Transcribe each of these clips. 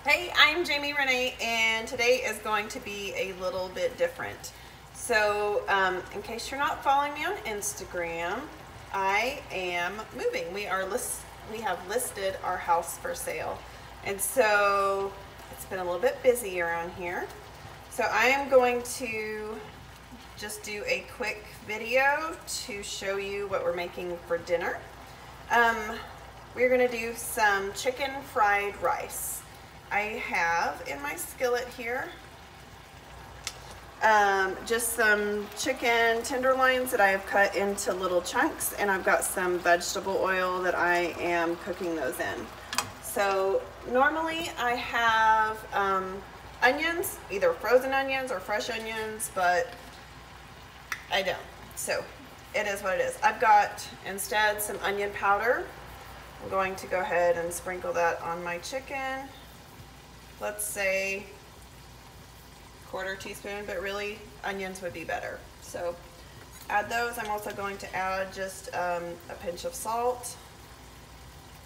Hey, I'm Riene, and today is going to be a little bit different. So, in case you're not following me on Instagram, I am moving. We have listed our house for sale, and so it's been a little bit busy around here. So I am going to just do a quick video to show you what we're making for dinner. We're going to do some chicken fried rice. I have in my skillet here just some chicken tenderloins that I have cut into little chunks, and I've got some vegetable oil that I am cooking those in. So normally I have onions, either frozen onions or fresh onions, but I don't. So it is what it is. I've got instead some onion powder. I'm going to go ahead and sprinkle that on my chicken. Let's say quarter teaspoon, but really onions would be better. So add those. I'm also going to add just a pinch of salt,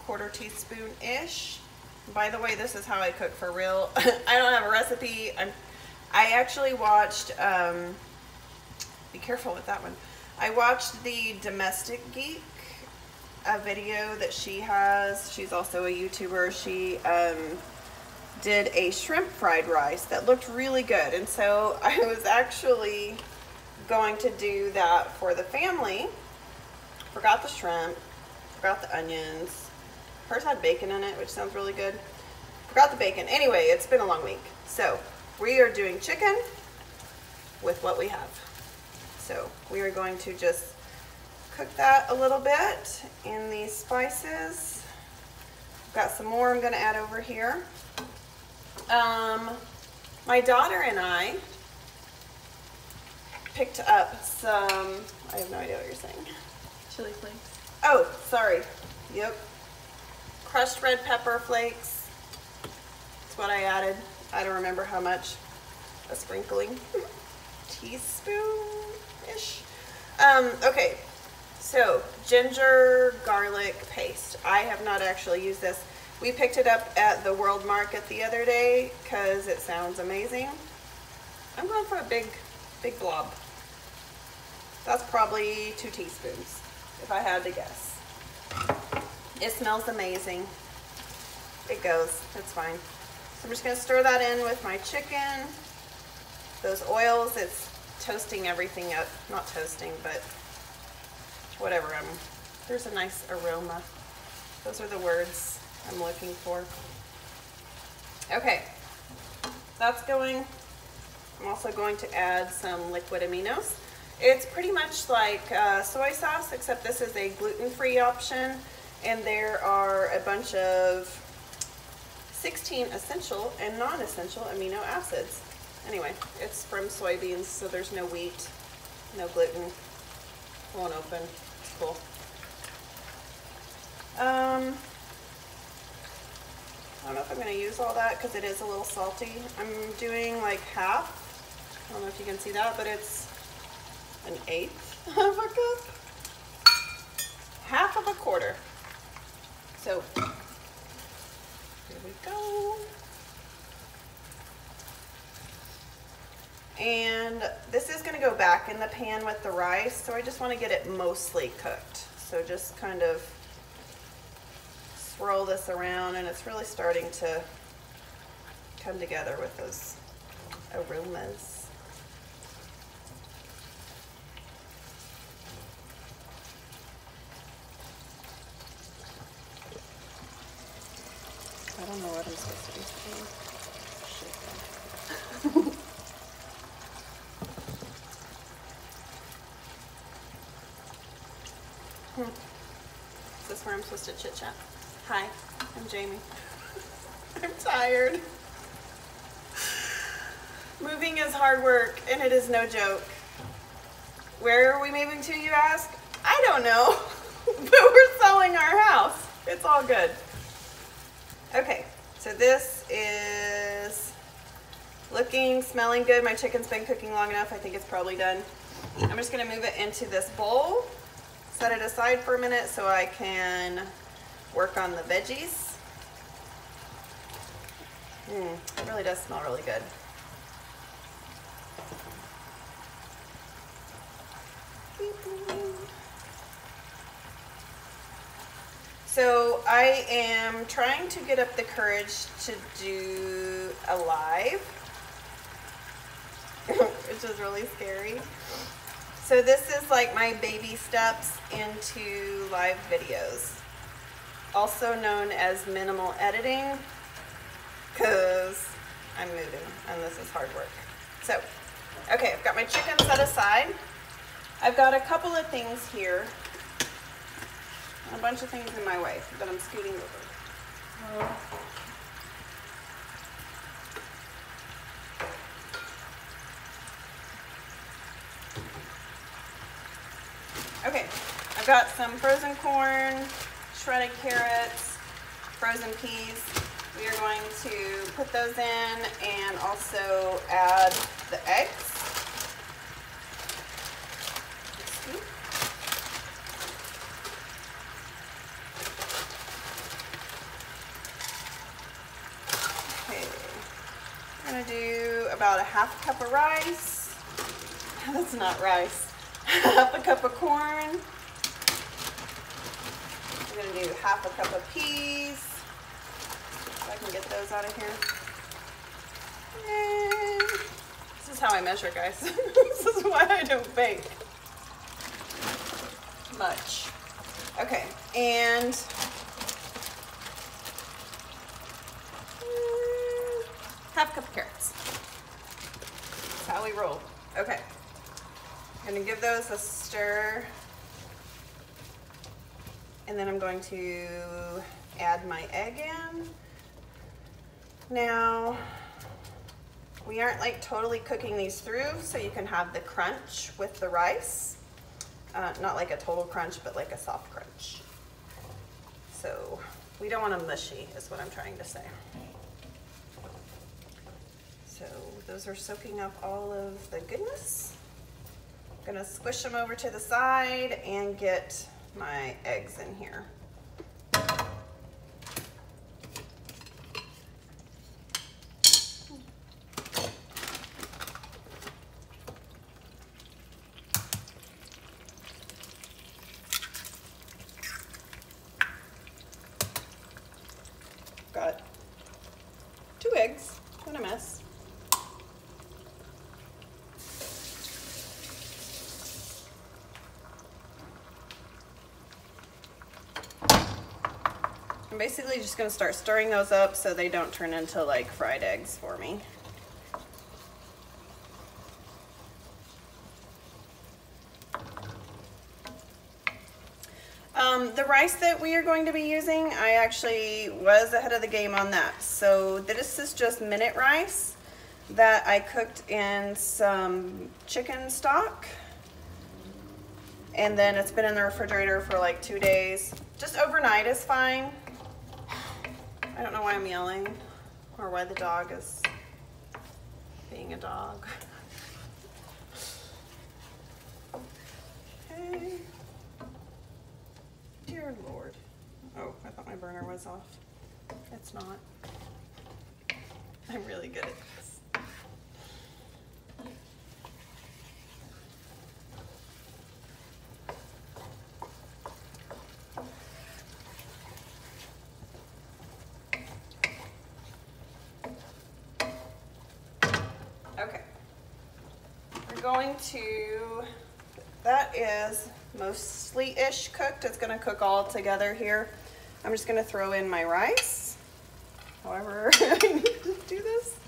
quarter teaspoon-ish. By the way, this is how I cook for real. I don't have a recipe. I actually watched, be careful with that one. I watched the Domestic Geek, a video that she has. She's also a YouTuber. She did a shrimp fried rice that looked really good, and so I was actually going to do that for the family. Forgot the shrimp, forgot the onions. Hers had bacon in it, which sounds really good. Forgot the bacon. Anyway, it's been a long week, so we are doing chicken with what we have. So we are going to just cook that a little bit in these spices. Got some more I'm going to add over here. My daughter and I picked up some, I have no idea what you're saying. Chili flakes. Oh, sorry. Yep. Crushed red pepper flakes. That's what I added. I don't remember how much. A sprinkling. Teaspoon-ish. Okay. So, ginger garlic paste. I have not actually used this. We picked it up at the World Market the other day because it sounds amazing. I'm going for a big blob. That's probably 2 teaspoons, if I had to guess. It smells amazing. It goes. It's fine. So I'm just going to stir that in with my chicken. Those oils, it's toasting everything up. Not toasting, but whatever. There's a nice aroma. Those are the words I'm looking for. Okay, that's going. I'm also going to add some liquid aminos. It's pretty much like soy sauce, except this is a gluten-free option, and there are a bunch of 16 essential and non-essential amino acids. Anyway, it's from soybeans, so there's no wheat, no gluten. Won't open. It's cool. I don't know if I'm going to use all that because it is a little salty. I'm doing like half. I don't know if you can see that, but it's 1/8 of a cup. Half of a quarter. So, here we go. And this is going to go back in the pan with the rice, so I just want to get it mostly cooked. So just kind of swirl this around, and it's really starting to come together with those aromas. I don't know what I'm supposed to be saying. Is this where I'm supposed to chit chat? Hi, I'm Jamie. I'm tired. Moving is hard work, and it is no joke. Where are we moving to, you ask? I don't know, but we're selling our house. It's all good. Okay, so this is looking, smelling good. My chicken's been cooking long enough. I think it's probably done. I'm just gonna move it into this bowl, set it aside for a minute so I can work on the veggies. It really does smell really good. So I am trying to get up the courage to do a live, which is really scary. So this is like my baby steps into live videos, also known as minimal editing, because I'm moving and this is hard work. So, okay, I've got my chicken set aside. I've got a couple of things here. A bunch of things in my way that I'm scooting over. Okay, I've got some frozen corn, shredded carrots, frozen peas. We are going to put those in and also add the eggs. I'm gonna do about a half a cup of rice. That's not rice. Half a cup of corn. I'm gonna do half a cup of peas. If I can get those out of here. And this is how I measure, guys. This is why I don't bake much. Okay, and half a cup of carrots. That's how we roll. Okay. I'm gonna give those a stir. And then I'm going to add my egg in. Now, we aren't like totally cooking these through, so you can have the crunch with the rice. Not like a total crunch, but like a soft crunch. So we don't want them mushy, is what I'm trying to say. So those are soaking up all of the goodness. I'm gonna squish them over to the side and get my eggs in here. Got 2 eggs, what a mess. I'm basically just going to start stirring those up so they don't turn into like fried eggs for me. The rice that we are going to be using, I actually was ahead of the game on that. So this is just minute rice that I cooked in some chicken stock. And then it's been in the refrigerator for like 2 days. Just overnight is fine. I don't know why I'm yelling or why the dog is being a dog. Okay. Dear Lord. Oh, I thought my burner was off. It's not. I'm really good at this. Okay. We're going to, that is mostly-ish cooked. It's gonna cook all together here. I'm just gonna throw in my rice. However, I need to do this.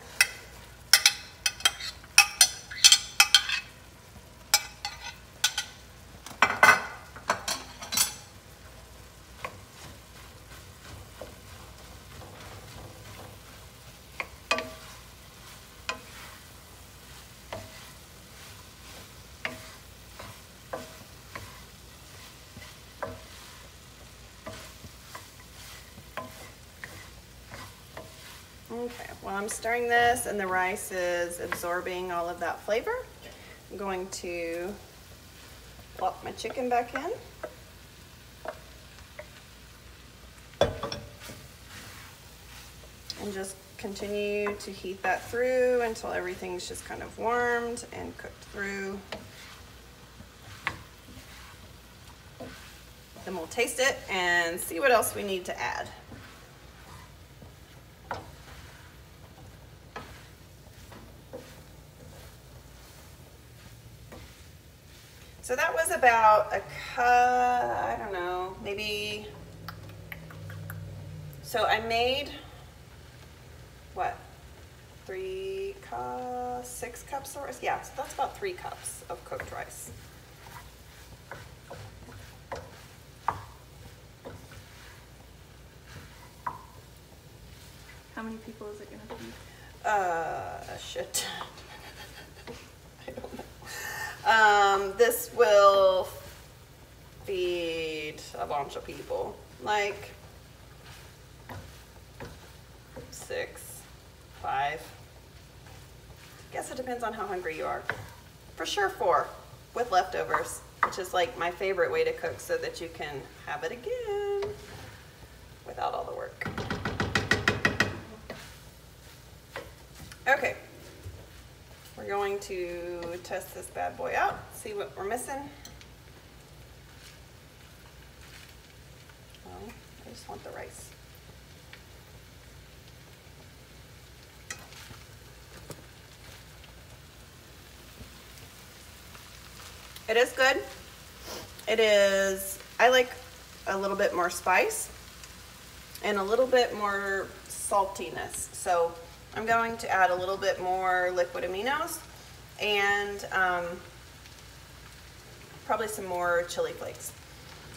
Okay, while I'm stirring this and the rice is absorbing all of that flavor, I'm going to plop my chicken back in. And just continue to heat that through until everything's just kind of warmed and cooked through. Then we'll taste it and see what else we need to add. So that was about a cup, I don't know, maybe, so I made, what, 6 cups of rice? Yeah, so that's about 3 cups of cooked rice. How many people is it gonna feed? Shit. I don't know. This will feed a bunch of people, like 6, 5. Guess it depends on how hungry you are. For sure 4 with leftovers, which is like my favorite way to cook so that you can have it again without all the work. Okay. We're going to test this bad boy out, see what we're missing. Oh, I just want the rice. It is good. It is, I like a little bit more spice and a little bit more saltiness. So I'm going to add a little bit more liquid aminos and probably some more chili flakes.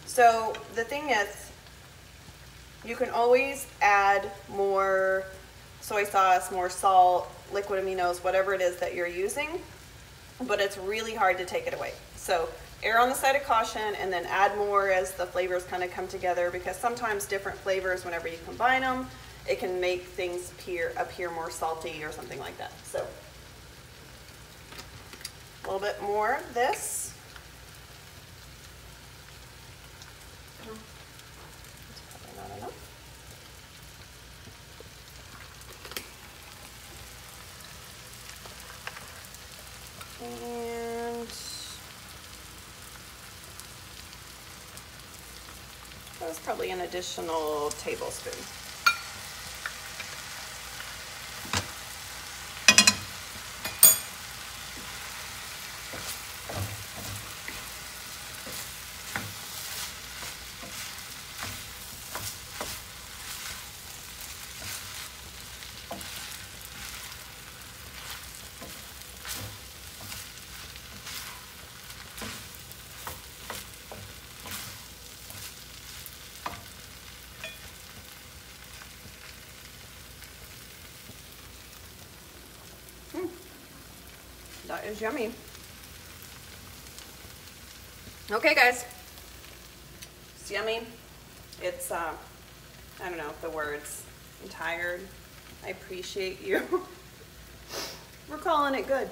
So the thing is, you can always add more soy sauce, more salt, liquid aminos, whatever it is that you're using, but it's really hard to take it away. So err on the side of caution and then add more as the flavors kind of come together, because sometimes different flavors, whenever you combine them, it can make things appear more salty or something like that. So a little bit more of this. It's probably not enough. And that was probably an additional tablespoon. That is yummy. Okay, guys. It's yummy. It's, I don't know the words. I'm tired. I appreciate you. We're calling it good.